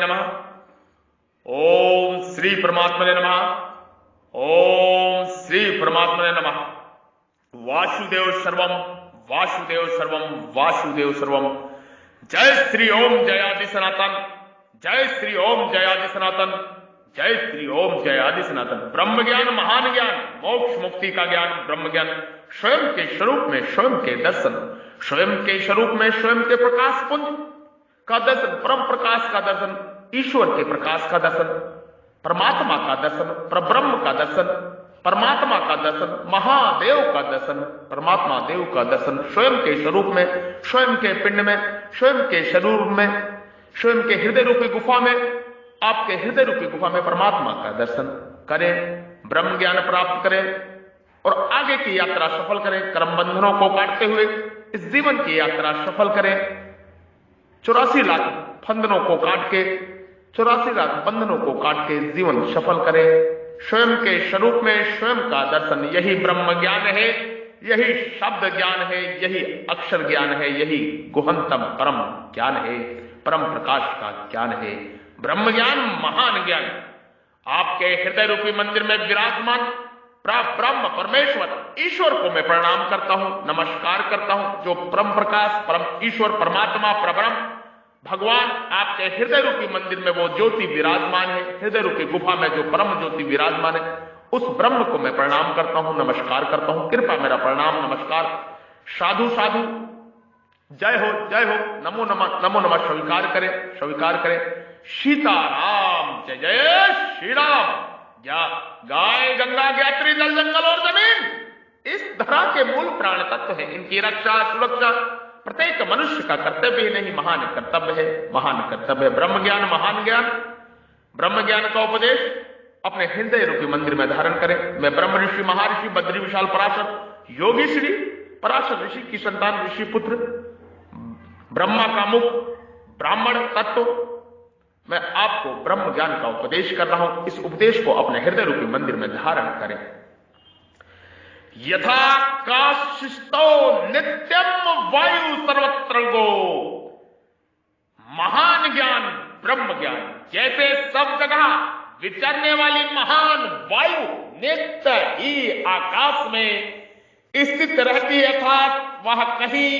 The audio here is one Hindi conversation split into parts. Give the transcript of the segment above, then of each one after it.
नमः। ओम श्री परमात्मने नमः। ओम श्री परमात्मने नमः। वासुदेव सर्वम वासुदेव सर्वम वासुदेव सर्वम। जय श्री ओम जय आदि सनातन। जय श्री ओम जय आदि सनातन। जय श्री ओम जय आदि सनातन। ब्रह्म ज्ञान महान ज्ञान, मोक्ष मुक्ति का ज्ञान, ब्रह्म ज्ञान, स्वयं के स्वरूप में स्वयं के दर्शन, स्वयं के स्वरूप में स्वयं के प्रकाश पुंज का दर्शन, परम प्रकाश का दर्शन, ईश्वर के प्रकाश का दर्शन, परमात्मा का दर्शन, परब्रह्म का दर्शन, परमात्मा का दर्शन, महादेव का दर्शन, परमात्मा देव का दर्शन, स्वयं के स्वरूप में, स्वयं के पिंड में, स्वयं के शरीर में, स्वयं के हृदय रूपी गुफा में, आपके हृदय रूपी गुफा में परमात्मा का दर्शन करें, ब्रह्म ज्ञान प्राप्त करें और आगे की यात्रा सफल करें। कर्म बंधनों को काटते हुए इस जीवन की यात्रा सफल करें। 84 लाख बंधनों को काट के 84 लाख बंधनों को काट के जीवन सफल करें। स्वयं के स्वरूप में स्वयं का दर्शन, यही ब्रह्म ज्ञान है, यही शब्द ज्ञान है, यही अक्षर ज्ञान है, यही गुहनतम परम ज्ञान है, परम प्रकाश का ज्ञान है। ब्रह्म ज्ञान महान ज्ञान आपके हृदय रूपी मंदिर में विराजमान ब्रह्म परमेश्वर ईश्वर को मैं प्रणाम करता हूं, नमस्कार करता हूं। जो परम प्रकाश, परम ईश्वर, परमात्मा, परब्रह्म भगवान आपके हृदय रूपी मंदिर में वो ज्योति विराजमान है, हृदय रूपी गुफा में जो परम ज्योति विराजमान है, उस ब्रह्म को मैं प्रणाम करता हूं, नमस्कार करता हूं। कृपा मेरा प्रणाम नमस्कार, साधु साधु, जय हो जय हो, नमो नमः नमो नमः स्वीकार करें, स्वीकार करें। सीताराम, जय जय श्री राम। गाय गंगा ज्ञात्री जल जंगल और जमीन इस धरा के मूल प्राण तत्व है। इनकी रक्षा सुरक्षा प्रत्येक मनुष्य का कर्तव्य ही नहीं, महान कर्तव्य है, महान कर्तव्य है। ब्रह्म ज्ञान महान ज्ञान, ब्रह्म ज्ञान का उपदेश अपने हृदय रूपी मंदिर में धारण करें। मैं ब्रह्म ऋषि महर्षि बद्री विशाल पराशर योगी श्री पराशर ऋषि की संतान, ऋषि पुत्र, ब्रह्मा का मुख, ब्राह्मण तत्व, मैं आपको ब्रह्म ज्ञान का उपदेश कर रहा हूं। इस उपदेश को अपने हृदय रूपी मंदिर में धारण करें। यथा काशिस्तो नित्यम वायु सर्वत्र गो। महान ज्ञान ब्रह्म ज्ञान, जैसे सब जगह विचरने वाली महान वायु नित्य ही आकाश में स्थित रहती है, अर्थात वह कहीं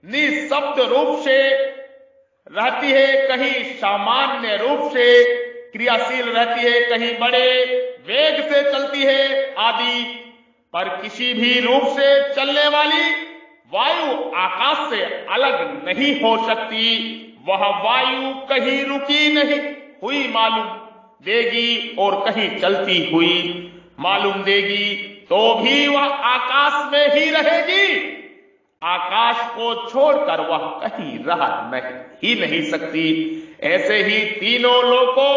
निःशब्द रूप से रहती है, कहीं सामान्य रूप से क्रियाशील रहती है, कहीं बड़े वेग से चलती है आदि, पर किसी भी रूप से चलने वाली वायु आकाश से अलग नहीं हो सकती। वह वायु कहीं रुकी नहीं हुई मालूम देगी और कहीं चलती हुई मालूम देगी, तो भी वह आकाश में ही रहेगी। आकाश को छोड़कर वह कहीं रह ही नहीं सकती। ऐसे ही तीनों लोकों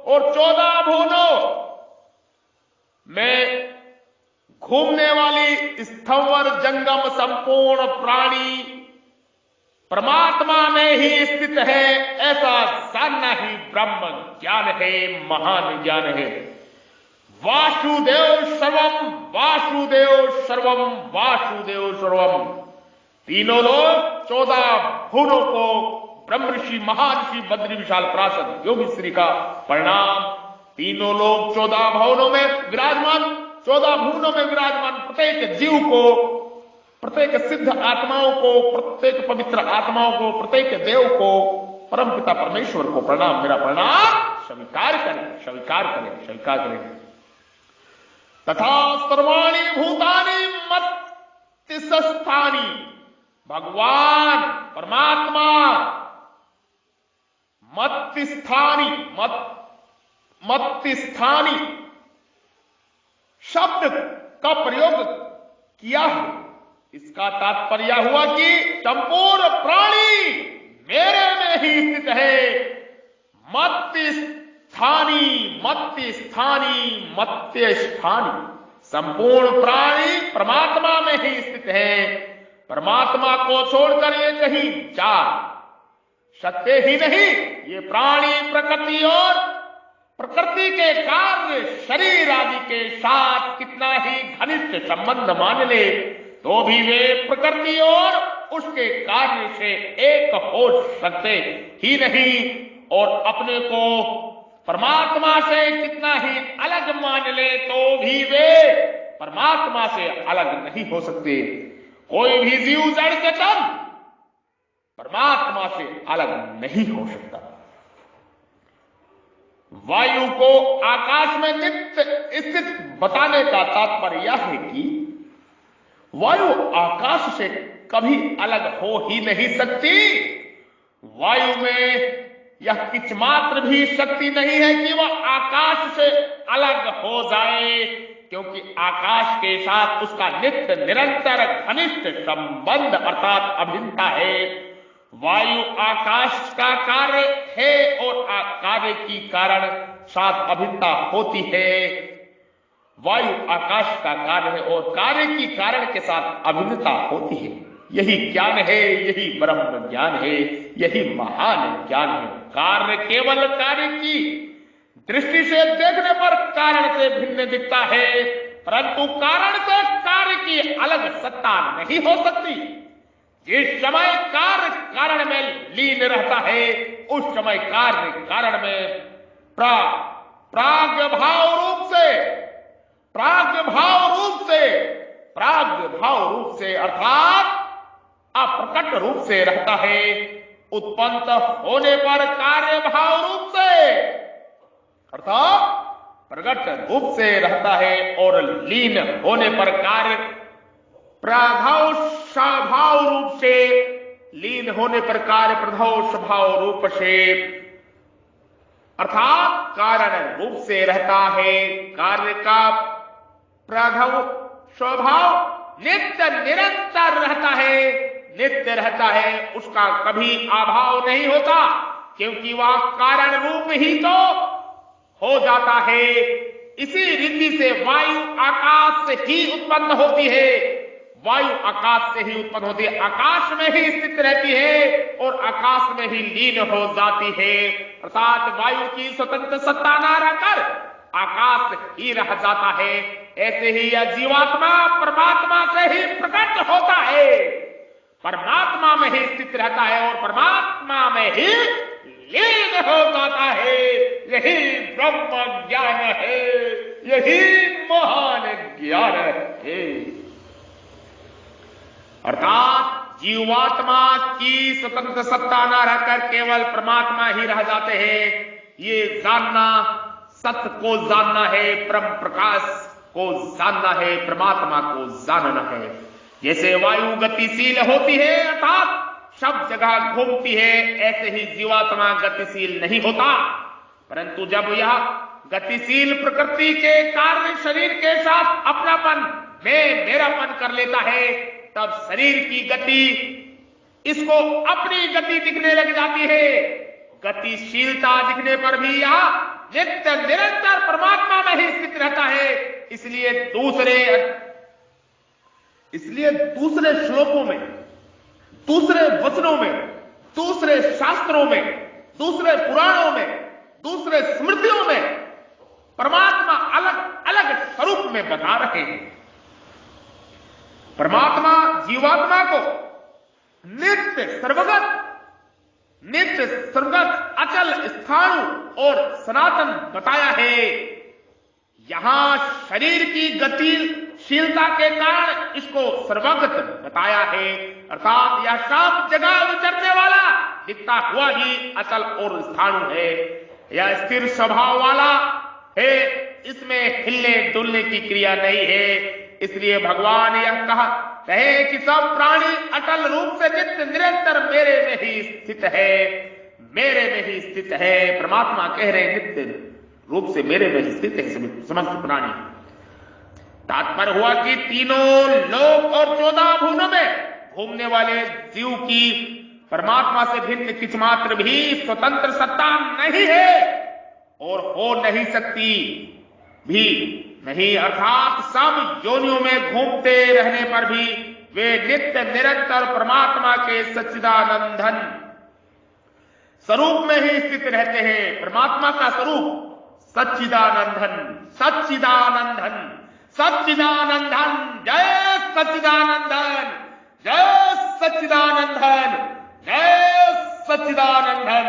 और 14 भुवनों में घूमने वाली स्थवर जंगम संपूर्ण प्राणी परमात्मा में ही स्थित है, ऐसा जानना ही ब्रह्म ज्ञान है, महान ज्ञान है। वासुदेव सर्वम वासुदेव सर्वम वासुदेव सर्वम। तीनों लोग 14 भुवनों को ब्रह्म ऋषि महर्षि बद्री विशाल पराशर योगी श्री का प्रणाम। तीनों लोग 14 भुवनों में विराजमान, 14 भुवनों में विराजमान प्रत्येक जीव को, प्रत्येक सिद्ध आत्माओं को, प्रत्येक पवित्र आत्माओं को, प्रत्येक देव को, परम पिता परमेश्वर को प्रणाम, मेरा प्रणाम स्वीकार करें, स्वीकार करें, स्वीकार करें। तथा सर्वाणि भूतानि मत्स्थानि। भगवान परमात्मा मत्स्थानी, मत्स्थानी शब्द का प्रयोग किया है। इसका तात्पर्य हुआ कि संपूर्ण प्राणी मेरे में ही स्थित है। मत्स्थानी मत्स्थानी मत्यस्थानी, संपूर्ण प्राणी परमात्मा में ही स्थित है। परमात्मा को छोड़कर ये कहीं जा सकते ही नहीं। ये प्राणी प्रकृति और प्रकृति के कार्य शरीर आदि के साथ कितना ही घनिष्ठ संबंध मान ले, तो भी वे प्रकृति और उसके कार्य से एक हो सकते ही नहीं। और अपने को परमात्मा से कितना ही अलग मान ले तो भी वे परमात्मा से अलग नहीं हो सकते। कोई भी जीव जड़ चेतन परमात्मा से अलग नहीं हो सकता। वायु को आकाश में नित्य स्थित बताने का तात्पर्य यह है कि वायु आकाश से कभी अलग हो ही नहीं सकती। वायु में यह किंच मात्र भी शक्ति नहीं है कि वह आकाश से अलग हो जाए, क्योंकि आकाश के साथ उसका नित्य निरंतर घनिष्ठ संबंध अर्थात अभिन्नता है। वायु आकाश का कार्य है और कार्य की कारण साथ अभिन्नता होती है। वायु आकाश का कार्य है और कार्य की कारण के साथ अभिन्नता होती है। यही ज्ञान है, यही ब्रह्म ज्ञान है, यही महान ज्ञान है। कार्य केवल कार्य की दृष्टि से देखने पर कारण से भिन्न दिखता है, परंतु कारण से कार्य की अलग सत्ता नहीं हो सकती। जिस समय कार्य कारण में लीन रहता है उस समय कार्य कारण में प्राग्भाव रूप से अर्थात अप्रकट रूप से रहता है। उत्पन्न होने पर कार्य भाव रूप से अर्थात प्रकट रूप से रहता है और लीन होने पर कार्य प्रभाव स्वभाव रूप से, लीन होने पर कार्य प्रभाव स्वभाव रूप से अर्थात कारण रूप से रहता है। कार्य का प्रभाव स्वभाव नित्य निरंतर रहता है, नित्य रहता है, उसका कभी अभाव नहीं होता, क्योंकि वह कारण रूप ही तो हो जाता है। इसी रीति से वायु आकाश से ही उत्पन्न होती है, वायु आकाश से ही उत्पन्न होती है, आकाश में ही स्थित रहती है और आकाश में ही लीन हो जाती है। अर्थात वायु की स्वतंत्र सत्ता न रहकर आकाश ही रह जाता है। ऐसे ही यह जीवात्मा परमात्मा से ही प्रकट होता है, परमात्मा में ही स्थित रहता है और परमात्मा में ही लीन हो जाता है। यही ब्रह्म ज्ञान है, यही महान ज्ञान है। अर्थात जीवात्मा की स्वतंत्र सत्ता न रहकर केवल परमात्मा ही रह जाते हैं। ये जानना, सत्य को जानना है, परम प्रकाश को जानना है, परमात्मा को जानना है। जैसे वायु गतिशील होती है अर्थात सब जगह घूमती है, ऐसे ही जीवात्मा गतिशील नहीं होता, परंतु जब यह गतिशील प्रकृति के कार्य शरीर के साथ अपनापन में मेरापन कर लेता है, तब शरीर की गति इसको अपनी गति दिखने लग जाती है। गतिशीलता दिखने पर भी यह नित्य निरंतर परमात्मा में ही स्थित रहता है। इसलिए दूसरे श्लोकों में, दूसरे वचनों में, दूसरे शास्त्रों में, दूसरे पुराणों में, दूसरे स्मृतियों में परमात्मा अलग अलग स्वरूप में बता रहे हैं। परमात्मा जीवात्मा को नित्य सर्वगत अचल स्थाणु और सनातन बताया है। यहां शरीर की गतिशीलता के कारण इसको सर्वगत बताया है, अर्थात यह सब जगह विचरने वाला दिखता हुआ ही अचल और स्थाणु है। यह स्थिर स्वभाव वाला है, इसमें हिलने डुलने की क्रिया नहीं है। इसलिए भगवान यह कहे कि सब प्राणी अटल रूप से नित्य निरंतर मेरे में ही स्थित है, मेरे में ही स्थित है। परमात्मा कह रहे नित्य रूप से मेरे में ही स्थित है समस्त प्राणी। तात्पर्य हुआ कि तीनों लोक और 14 भुवनों में घूमने वाले जीव की परमात्मा से भिन्न किंच मात्र भी स्वतंत्र सत्ता नहीं है और हो नहीं सकती भी नहीं। अर्थात सब योनियों में घूमते रहने पर भी वे नित्य निरंतर परमात्मा के सच्चिदानंदन स्वरूप में ही स्थित रहते हैं। परमात्मा का स्वरूप सच्चिदानंदन, सच्चिदानंदन, सच्चिदानंदन, जय सच्चिदानंदन, जय सच्चिदानंदन, जय सच्चिदानंदन।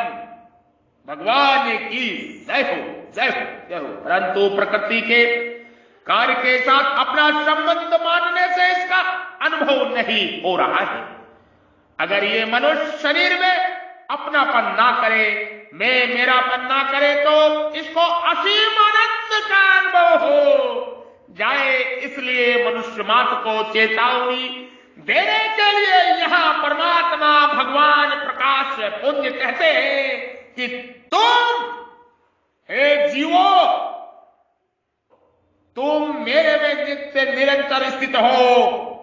भगवान की जय हो, जय हो, जय हो। परंतु प्रकृति के कार्य के साथ अपना संबंध मानने से इसका अनुभव नहीं हो रहा है। अगर ये मनुष्य शरीर में अपनापन ना करे, मैं मेरापन ना करे, तो इसको असीम आनंद का अनुभव हो जाए। इसलिए मनुष्य मात्र को चेतावनी देने के लिए यहां परमात्मा भगवान प्रकाश पुण्य कहते हैं कि तुम हे जीवो, तुम मेरे में नित्य निरंतर स्थित हो,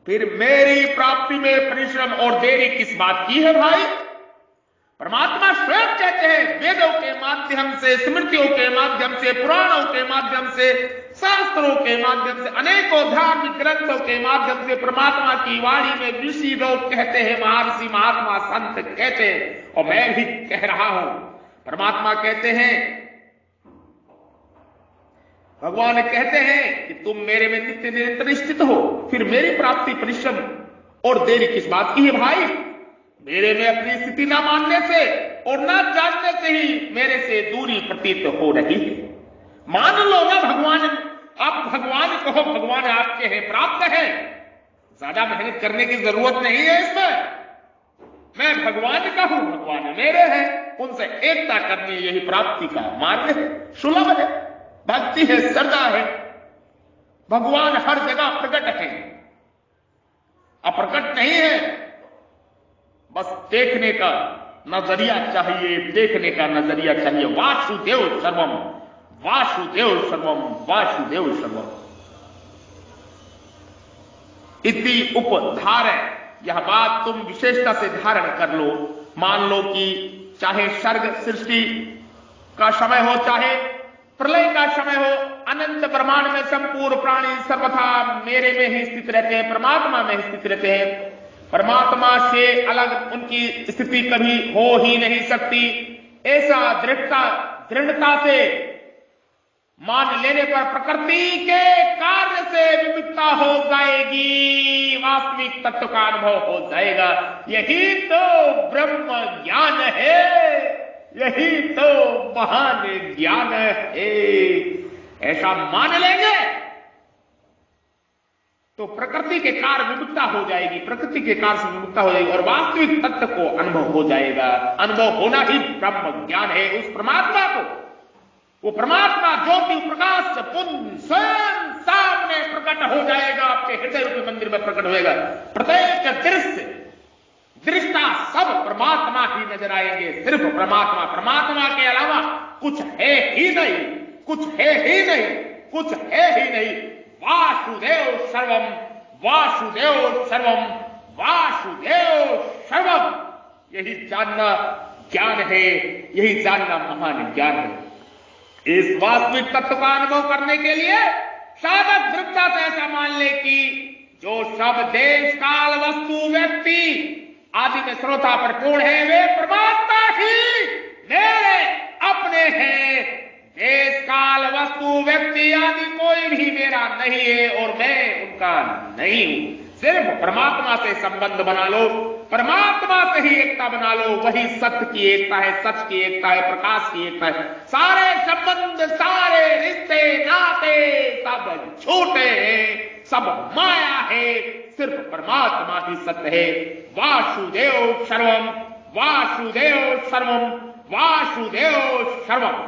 फिर मेरी प्राप्ति में परिश्रम और देरी किस बात की है भाई? परमात्मा स्वयं कहते हैं, वेदों के माध्यम से, स्मृतियों के माध्यम से, पुराणों के माध्यम से, शास्त्रों के माध्यम से, अनेकों धार्मिक ग्रंथों के माध्यम से परमात्मा की वाणी में ऋषि लोग कहते हैं, महर्षि महात्मा संत कहते हैं, और मैं भी कह रहा हूं। परमात्मा कहते हैं, भगवान कहते हैं कि तुम मेरे में नित्य निरंतर स्थित हो, फिर मेरी प्राप्ति परिश्रम और देरी किस बात की है भाई? मेरे में अपनी स्थिति ना मानने से और ना जानने से ही मेरे से दूरी प्रतीत हो रही है। मान लो ना भगवान, आप भगवान कहो, भगवान आपके हैं, प्राप्त है, ज्यादा मेहनत करने की जरूरत नहीं है इसमें। मैं भगवान का हूं, भगवान मेरे हैं, उनसे एकता करनी यही प्राप्ति का मार्ग है, सुलभ है, भक्ति है, श्रद्धा है। भगवान हर जगह प्रकट है, अप्रकट नहीं है। बस देखने का नजरिया चाहिए, देखने का नजरिया चाहिए। वासुदेव सर्वम, वासुदेव सर्वम, वासुदेव सर्वम इति उपधारय। यह बात तुम विशेषता से धारण कर लो। मान लो कि चाहे सर्ग सृष्टि का समय हो, चाहे प्रलय का समय हो, अनंत ब्रह्मांड में संपूर्ण प्राणी सर्वथा मेरे में ही स्थित रहते हैं, परमात्मा में ही स्थित रहते हैं। परमात्मा से अलग उनकी स्थिति कभी हो ही नहीं सकती। ऐसा दृढ़ता से मान लेने पर प्रकृति के कार्य से विमुक्ता हो जाएगी, वास्तविक तत्व का अनुभव हो जाएगा। यही तो ब्रह्म ज्ञान है, यही तो महान ज्ञान है। ऐसा मान लेंगे तो प्रकृति के कार्य विमुक्ता हो जाएगी, प्रकृति के कार्य से विमुक्ता हो जाएगी और वास्तविक तत्व को अनुभव हो जाएगा। अनुभव होना ही ब्रह्म ज्ञान है। उस परमात्मा को, वो परमात्मा ज्योति प्रकाश पुण्य स्वयं सामने प्रकट हो जाएगा, आपके हृदय रूपी मंदिर में प्रकट होएगा। प्रत्येक दृष्टा सब परमात्मा ही नजर आएंगे, सिर्फ परमात्मा। परमात्मा के अलावा कुछ है ही नहीं, कुछ है ही नहीं, कुछ है ही नहीं। वासुदेव सर्वम, वासुदेव सर्वम, वासुदेव सर्वम, यही जानना ज्ञान है, यही जानना महान ज्ञान है। इस वास्तविक तत्व का अनुभव करने के लिए साधक दृढ़ता से ऐसा मान ले कि जो सब देश काल वस्तु व्यक्ति आदि में श्रोता पर पूर्ण है, वे परमात्मा ही मेरे अपने हैं। देश काल वस्तु व्यक्ति आदि कोई भी मेरा नहीं है और मैं उनका नहीं हूं। सिर्फ परमात्मा से संबंध बना लो, परमात्मा से ही एकता बना लो। वही सत्य की एकता है, सच की एकता है, प्रकाश की एकता है। सारे संबंध, सारे रिश्ते नाते सब झूठे हैं, सब माया है, सिर्फ परमात्मा ही सत्य है। वासुदेव सर्वम, वासुदेव सर्वम, वासुदेव सर्वम।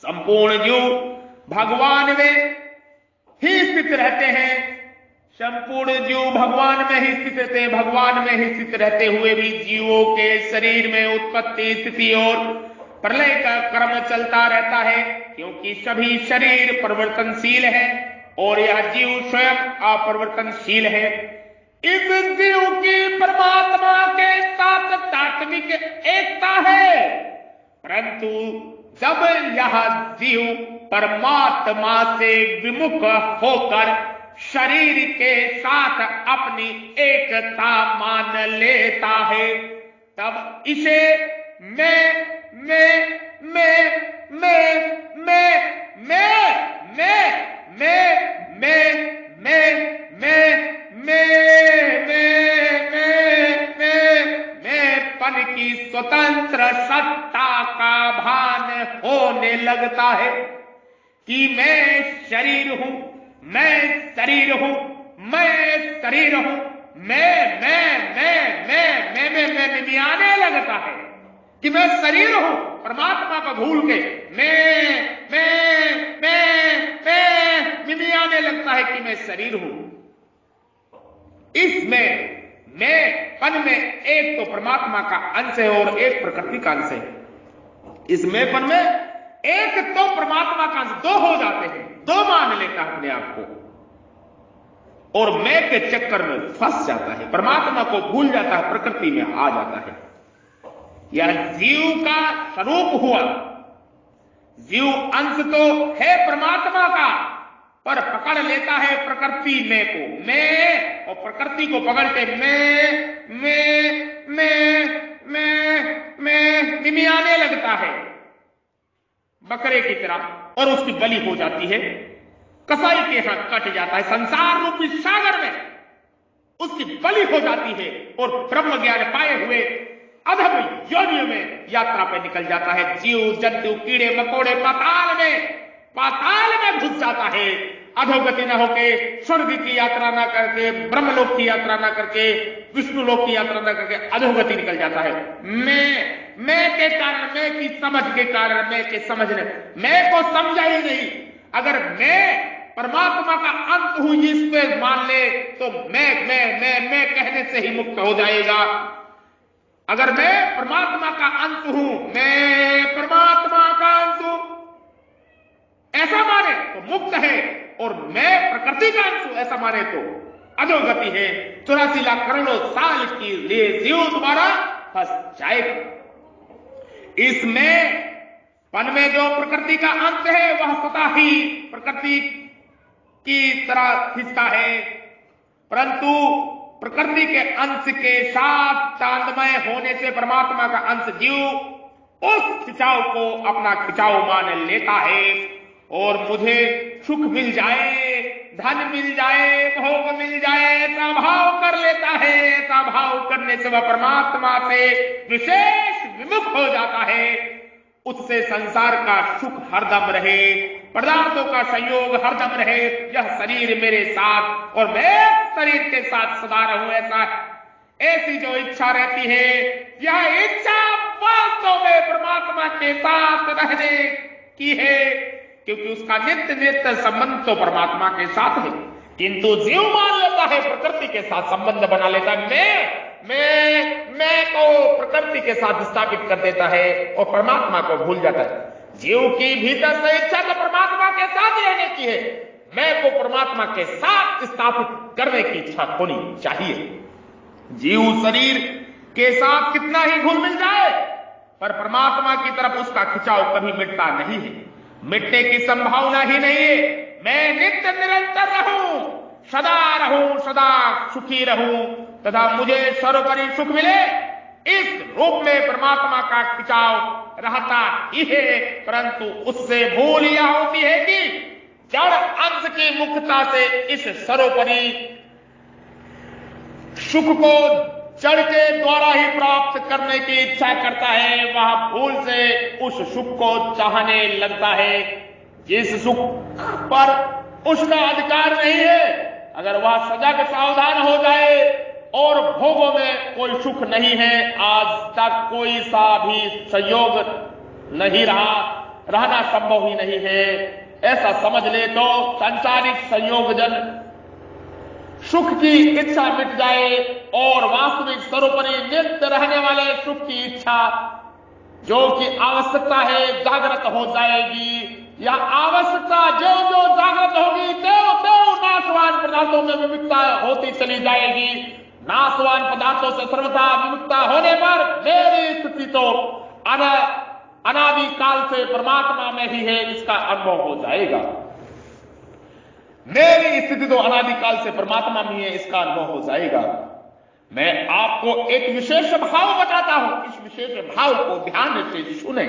संपूर्ण जीव भगवान में ही स्थित रहते हैं, संपूर्ण जीव भगवान में ही स्थित रहते हैं। भगवान में ही स्थित रहते हुए भी जीवों के शरीर में उत्पत्ति, स्थिति और प्रलय का क्रम चलता रहता है, क्योंकि सभी शरीर परिवर्तनशील है और यह जीव स्वयं अपरिवर्तनशील है। इस जीव की परमात्मा के साथ तात्विक एकता है, परंतु जब यह जीव परमात्मा से विमुख होकर शरीर के साथ अपनी एकता मान लेता है, तब इसे पन की स्वतंत्र सत्ता होने लगता है कि मैं शरीर हूं, मैं शरीर हूं, मैं शरीर हूं, मैं आने लगता है कि मैं शरीर हूं, परमात्मा को भूल के मैं आने लगता है कि मैं शरीर हूं। इसमें मैं पन में एक तो परमात्मा का अंश है और एक प्रकृति का अंश है। इस मैंपन में एक तो परमात्मा का अंश, दो हो जाते हैं, दो मान लेता है अपने आप को और मैं के चक्कर में फंस जाता है, परमात्मा को भूल जाता है, प्रकृति में आ जाता है। यह जीव का स्वरूप हुआ। जीव अंश तो है परमात्मा का, पर पकड़ लेता है प्रकृति में को, मैं, और प्रकृति को पकड़ के मैं मिमियाने लगता है बकरे की तरह और उसकी बलि हो जाती है, कसाई के हाथ कट जाता है, संसार रूपी सागर में उसकी बलि हो जाती है और ब्रह्म ज्ञान पाए हुए अधम योनियों में यात्रा पे निकल जाता है। जीव जंतु कीड़े मकोड़े पाताल में घुस जाता है, अधोगति न होके, स्वर्ग की यात्रा ना करके, ब्रह्मलोक की यात्रा ना करके, विष्णु लोक की यात्रा ना करके अधोगति निकल जाता है। मैं के कारण, मैं की समझ के कारण, मैं के समझने, मैं को समझा ही नहीं। अगर मैं परमात्मा का अंत हूं इस पे मान ले तो मैं कहने से ही मुक्त हो जाएगा। अगर मैं परमात्मा का अंत हूं, मैं परमात्मा का अंत हूं ऐसा माने तो मुक्त है, और मैं प्रकृति का अंश हूं ऐसा माने तो अधोगति है। 84 लाख करोड़ों साल की लिए जीव दोबारा फंस जाएगा। इसमें पन में जो प्रकृति का अंत है वह स्वतः ही प्रकृति की तरह खिंचता है, परंतु प्रकृति के अंश के साथ तांडमय होने से परमात्मा का अंश जीव उस खिंचाव को अपना खिंचाव मान लेता है और मुझे सुख मिल जाए, धन मिल जाए, भोग मिल जाए ऐसा भाव कर लेता है। ऐसा भाव करने से वह परमात्मा से विशेष विमुख हो जाता है। उससे संसार का सुख हरदम रहे, पदार्थों का संयोग हरदम रहे, यह शरीर मेरे साथ और मैं शरीर के साथ सदा रहूं, ऐसी जो इच्छा रहती है, यह इच्छा वास्तव में परमात्मा के साथ रहने की है, क्योंकि उसका नित्य नित्य संबंध तो परमात्मा के साथ है। किंतु जीव मान लेता है, प्रकृति के साथ संबंध बना लेता है, मैं को प्रकृति के साथ स्थापित कर देता है और परमात्मा को भूल जाता है। जीव की भीतर से इच्छा तो परमात्मा के साथ रहने की है, मैं को परमात्मा के साथ स्थापित करने की इच्छा होनी चाहिए। जीव शरीर के साथ कितना ही घुल मिल जाए, पर परमात्मा की तरफ उसका खिंचाव कभी मिटता नहीं है, मिटने की संभावना ही नहीं है। मैं नित्य निरंतर रहूं, सदा सुखी रहूं तथा मुझे सर्वोपरि सुख मिले, इस रूप में परमात्मा का खिंचाव रहता ही है। परंतु उससे भूल यह होती है कि जड़ अंश की मुख्यता से इस सर्वोपरि सुख को जड़ के द्वारा ही प्राप्त करने की इच्छा करता है, वह भूल से उस सुख को चाहने लगता है जिस सुख पर उसका अधिकार नहीं है। अगर वह सजग सावधान हो जाए और भोगों में कोई सुख नहीं है, आज तक कोई सा भी संयोग नहीं रहना संभव ही नहीं है, ऐसा समझ ले तो सांसारिक संयोगजन सुख की इच्छा मिट जाए और वास्तविक सर्वोपरि नित्य रहने वाले सुख की इच्छा जो कि आवश्यकता है जागृत हो जाएगी। यह आवश्यकता जो जो जागृत होगी त्यों नाशवान पदार्थों में विमुक्ता होती चली जाएगी। नाशवान पदार्थों से सर्वथा विमुक्ता होने पर मेरी स्थिति तो अनादि काल से परमात्मा में ही है, इसका अनुभव हो जाएगा। मेरी स्थिति तो अनादिकाल से परमात्मा में है, इसका अनुभव हो जाएगा। मैं आपको एक विशेष भाव बताता हूं, इस विशेष भाव को ध्यान से सुने।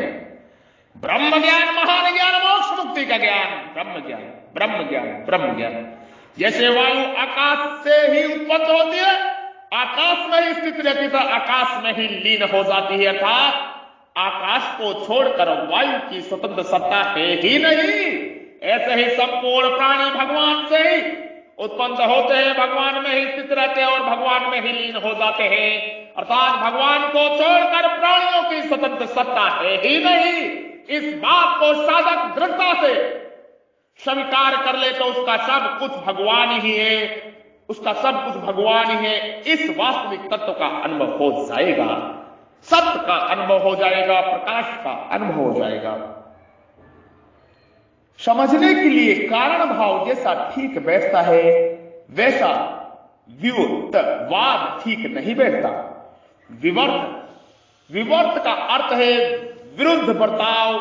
ब्रह्म ज्ञान, महान ज्ञान, मोक्ष मुक्ति का ज्ञान, ब्रह्म ज्ञान, ब्रह्म ज्ञान, ब्रह्म ज्ञान। जैसे वायु आकाश से ही उत्पन्न होती है, आकाश में ही स्थित रहती है, आकाश में ही लीन हो जाती है, अर्थात आकाश को छोड़कर वायु की स्वतंत्र सत्ता है ही नहीं। ऐसे ही संपूर्ण प्राणी भगवान से ही उत्पन्न होते हैं, भगवान में ही स्थित रहते हैं और भगवान में ही लीन हो जाते हैं। अर्थात भगवान को छोड़कर प्राणियों की स्वतंत्र सत्ता है ही नहीं। इस बात को साधक दृढ़ता से स्वीकार कर ले तो उसका सब कुछ भगवान ही है, उसका सब कुछ भगवान ही है। इस वास्तविक तत्व का अनुभव हो जाएगा, सत्य का अनुभव हो जाएगा, प्रकाश का अनुभव हो जाएगा। समझने के लिए कारण भाव जैसा ठीक बैठता है वैसा विवर्तवाद ठीक नहीं बैठता। विवर्त का अर्थ है विरुद्ध बर्ताव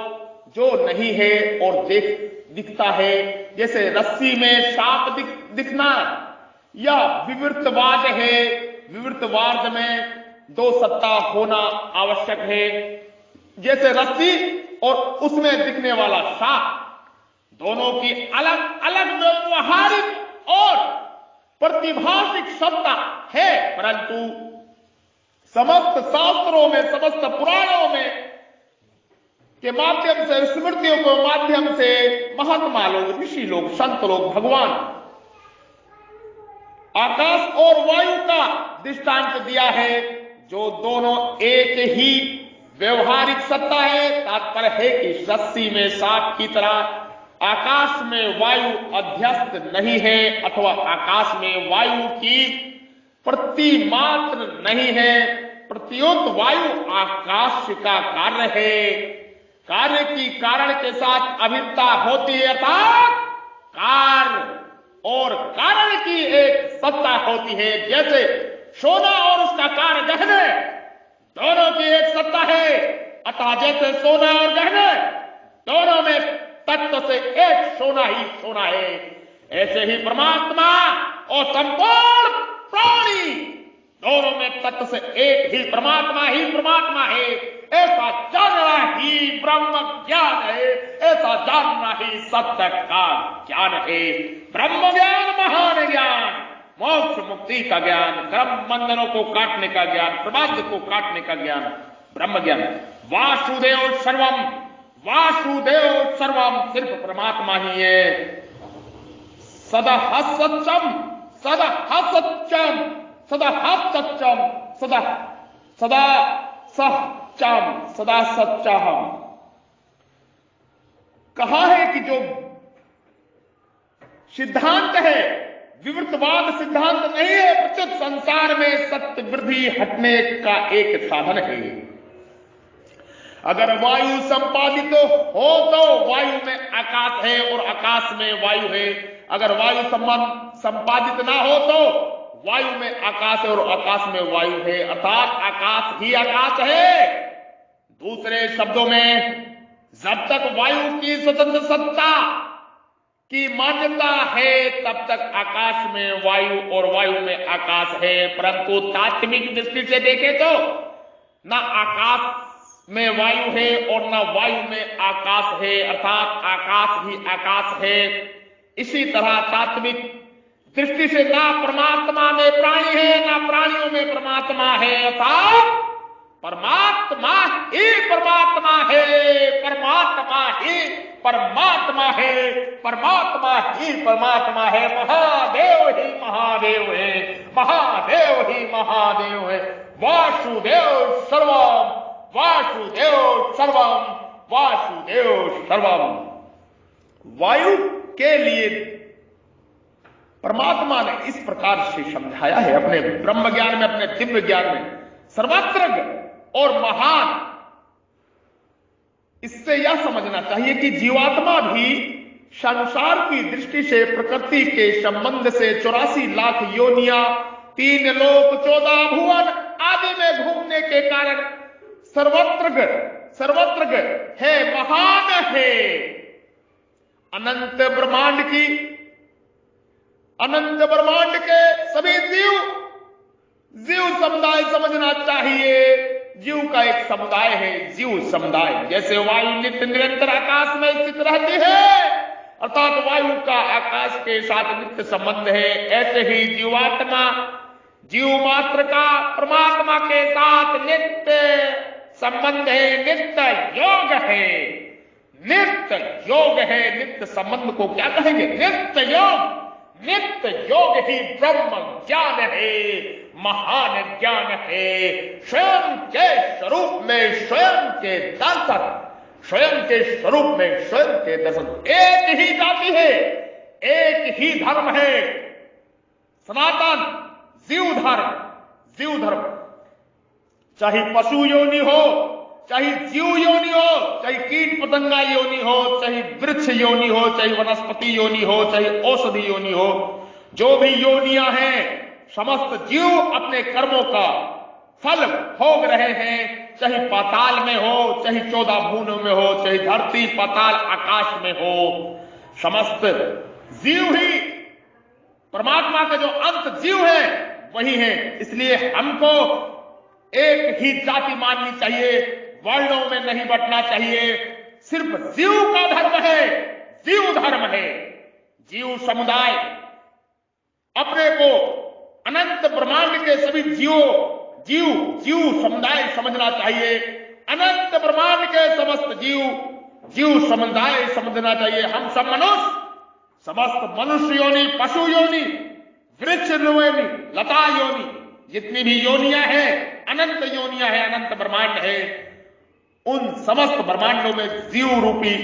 जो नहीं है और दिखता है, जैसे रस्सी में सांप दिखना, या विवर्तवाद है। विवर्तवाद में दो सत्ता होना आवश्यक है, जैसे रस्सी और उसमें दिखने वाला सांप, दोनों की अलग अलग व्यवहारिक और प्रतिभाषिक सत्ता है, परंतु समस्त शास्त्रों में, समस्त पुराणों में के माध्यम से, स्मृतियों के माध्यम से महात्मा लोग, ऋषि लोग, संत लोग भगवान आकाश और वायु का दृष्टांत दिया है, जो दोनों एक ही व्यवहारिक सत्ता है। तात्पर्य है कि रस्सी में सांप की तरह आकाश में वायु अध्यस्त नहीं है, अथवा आकाश में वायु की प्रतिमात्र नहीं है। प्रत्युत वायु आकाश का कार्य है, कार्य की कारण के साथ अभिन्नता होती है, अर्थात कार्य और कारण की एक सत्ता होती है। जैसे सोना और उसका कार्य गहने, दोनों की एक सत्ता है, अतः जैसे सोना और गहने दोनों में तत्व से एक सोना ही सोना है, ऐसे ही परमात्मा और संपूर्ण प्राणी दोनों में तत्व से एक ही परमात्मा है। ऐसा जानना ही ब्रह्म ज्ञान है, ऐसा जानना ही सत्य का ज्ञान है। ब्रह्म ज्ञान महान ज्ञान, मोक्ष मुक्ति का ज्ञान, कर्म बंधनों को काटने का ज्ञान, प्रबंध को काटने का ज्ञान, ब्रह्म ज्ञान। वासुदेव सर्वम, वासुदेव सर्वम सिर्फ परमात्मा ही है। सदा हसच्चम, सदा हसच्चम, सदा हसच्चम, सदा सदा सच्चम, सदा सच्चा हम। कहा है कि जो सिद्धांत है विवर्तवाद सिद्धांत नहीं है, प्रत्युत संसार में सत्य वृद्धि हटने का एक साधन है। अगर वायु संपादित हो तो वायु में आकाश है और आकाश में वायु है। अगर वायु संपादित ना हो तो वायु में आकाश है और आकाश में वायु है, अर्थात आकाश ही आकाश है। दूसरे शब्दों में, जब तक वायु की स्वतंत्र सत्ता की मान्यता है तब तक आकाश में वायु और वायु में आकाश है, परंतु तात्विक दृष्टि से देखें तो न आकाश में वायु है और न वायु में आकाश है, अर्थात आकाश ही आकाश है। इसी तरह तात्विक दृष्टि से ना परमात्मा में प्राणी है, ना प्राणियों में परमात्मा है, अर्थात परमात्मा ही परमात्मा है, परमात्मा ही परमात्मा है, परमात्मा ही परमात्मा है। महादेव ही महादेव है, महादेव ही महादेव है। वासुदेव सर्वम, वासुदेव सर्वम, वासुदेव सर्वम। वायु के लिए परमात्मा ने इस प्रकार से समझाया है अपने ब्रह्म ज्ञान में, अपने दिव्य ज्ञान में, सर्वत्र और महान। इससे यह समझना चाहिए कि जीवात्मा भी संसार की दृष्टि से प्रकृति के संबंध से 84 लाख योनियां, 3 लोक, 14 भुवन आदि में घूमने के कारण सर्वत्र है, महान है। अनंत ब्रह्मांड की, अनंत ब्रह्मांड के सभी जीव समुदाय समझना चाहिए। जीव का एक समुदाय है, जीव समुदाय। जैसे वायु नित्य निरंतर आकाश में स्थित रहती है, अर्थात वायु का आकाश के साथ नित्य संबंध है, ऐसे ही जीवात्मा जीव मात्र का परमात्मा के साथ नित्य संबंध है, नित्य योग है, नित्य योग है। नित्य संबंध को क्या कहेंगे? नित्य योग। नित्य योग ही ब्रह्म ज्ञान है, महान ज्ञान है। स्वयं के स्वरूप में स्वयं के दर्शन, स्वयं के स्वरूप में स्वयं के दर्शन। एक ही जाति है, एक ही धर्म है, सनातन जीव धर्म। जीव धर्म चाहे पशु योनि हो, चाहे जीव योनि हो, चाहे कीट पतंगा योनि हो, चाहे वृक्ष योनि हो, चाहे वनस्पति योनि हो, चाहे औषधि योनि हो, जो भी योनियां हैं, समस्त जीव अपने कर्मों का फल भोग रहे हैं। चाहे पाताल में हो, चाहे 14 भुवनों में हो, चाहे धरती पाताल आकाश में हो, समस्त जीव ही परमात्मा के जो अंत जीव है वही है। इसलिए हमको एक ही जाति माननी चाहिए, वर्णों में नहीं बंटना चाहिए। सिर्फ जीव का धर्म है, जीव धर्म है। जीव समुदाय अपने को अनंत ब्रह्मांड के सभी जीव समुदाय समझना चाहिए। अनंत ब्रह्मांड के समस्त जीव समुदाय समझना चाहिए। हम सब मनुष्य, समस्त मनुष्य योनि, पशु योनि, वृक्ष योनि, लता योनि, जितनी भी योनियां हैं, अनंत योनियां हैं, अनंत ब्रह्मांड है। उन समस्त ब्रह्मांडों में जीव रूपी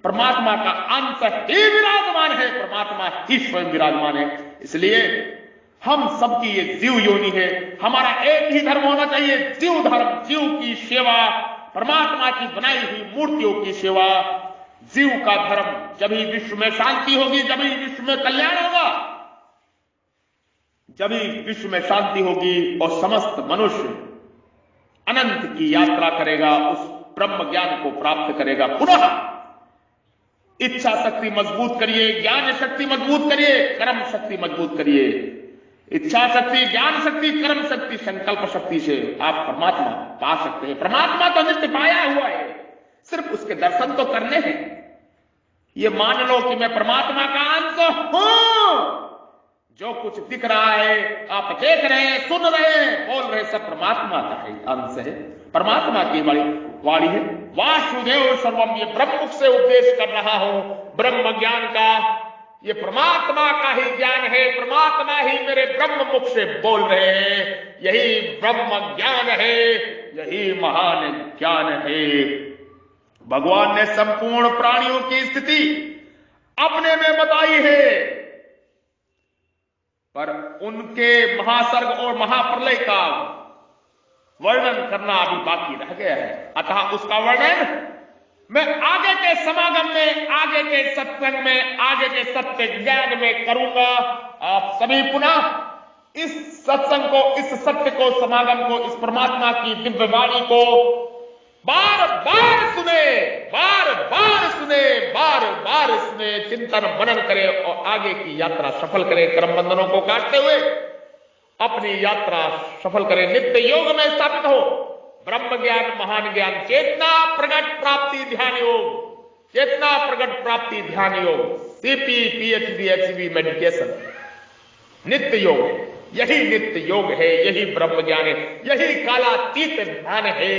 परमात्मा का अंश ही विराजमान है, परमात्मा ही स्वयं विराजमान है। इसलिए हम सबकी ये जीव योनि है। हमारा एक ही धर्म होना चाहिए, जीव धर्म। जीव की सेवा, परमात्मा की बनाई हुई मूर्तियों की सेवा, जीव का धर्म। जब ही विश्व में शांति होगी, जब ही विश्व में कल्याण होगा, जब ही विश्व में शांति होगी और समस्त मनुष्य अनंत की यात्रा करेगा, उस ब्रह्म ज्ञान को प्राप्त करेगा। पुनः इच्छा शक्ति मजबूत करिए, ज्ञान शक्ति मजबूत करिए, कर्म शक्ति मजबूत करिए। इच्छा शक्ति, ज्ञान शक्ति, कर्म शक्ति, संकल्प शक्ति से आप परमात्मा पा सकते हैं। परमात्मा तो नित्य पाया हुआ है, सिर्फ उसके दर्शन तो करने हैं। ये मान लो कि मैं परमात्मा का अंश हूं। जो कुछ दिख रहा है, आप देख रहे हैं, सुन रहे हैं, बोल रहे हैं, सब परमात्मा का ही अंश है, परमात्मा की वाणी है। वासुदेव सर्वम, ये ब्रह्म से उपदेश कर रहा हूं, ब्रह्म ज्ञान का। ये परमात्मा का ही ज्ञान है, परमात्मा ही मेरे ब्रह्म मुख से बोल रहे हैं। यही ब्रह्म ज्ञान है, यही महान ज्ञान है। भगवान ने संपूर्ण प्राणियों की स्थिति अपने में बताई है, पर उनके महासर्ग और महाप्रलय का वर्णन करना अभी बाकी रह गया है। अतः उसका वर्णन मैं आगे के समागम में, आगे के सत्संग में, आगे के सत्य ज्ञान में करूंगा। आप सभी पुनः इस सत्संग को, इस सत्य को, समागम को, इस परमात्मा की दिव्य वाणी को बार बार सुने, बार बार सुने, बार बार सुने, चिंतन मनन करें और आगे की यात्रा सफल करें। कर्म बंधनों को काटते हुए अपनी यात्रा सफल करें। नित्य योग में स्थापित हो, ब्रह्म ज्ञान, महान ज्ञान, चेतना प्रगट प्राप्ति ध्यान योग, चेतना प्रगट प्राप्ति ध्यान योग, सीपी, पीएचडी, एचबी मेडिटेशन, नित्य योग। यही नित्य योग है, यही ब्रह्म ज्ञान है, यही कालातीत ध्यान है।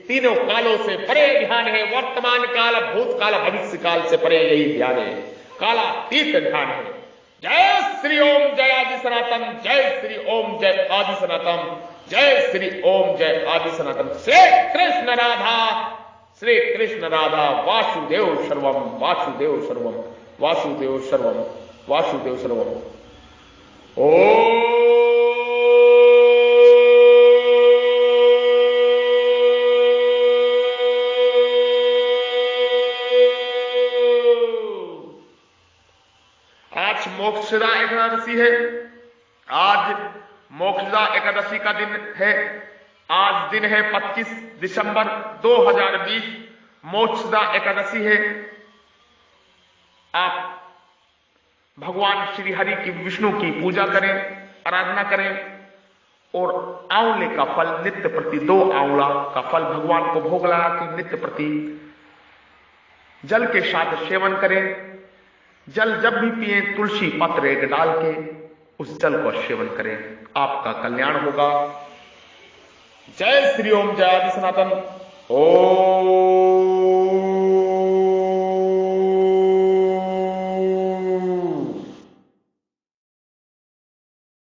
तीनों कालों से परे ध्यान है, वर्तमान काल, भूतकाल, भविष्य काल से परे यही ध्यान है, कालातीत ध्यान है। जय श्री ओम जय आदि सनातन, जय श्री ओम जय आदि सनातन, जय श्री ओम जय आदि सनातन। श्री कृष्ण राधा, श्री कृष्ण राधा, वासुदेव सर्वम, वासुदेव सर्वम, वासुदेव सर्वम, वासुदेव सर्वम। ओम मोक्षदा एकादशी है। आज मोक्षदा एकादशी का दिन है। आज दिन है 25 दिसंबर 2020, मोक्षदा एकादशी है। आप भगवान श्री हरि की, विष्णु की पूजा करें, आराधना करें और आंवले का फल नित्य प्रति 2 आंवला का फल भगवान को भोग लगा के नित्य प्रति जल के साथ सेवन करें। जल जब भी पिए, तुलसी पत्र एक डाल के उस जल को सेवन करें, आपका कल्याण होगा। जय श्री ओम जय आदि सनातन, ओम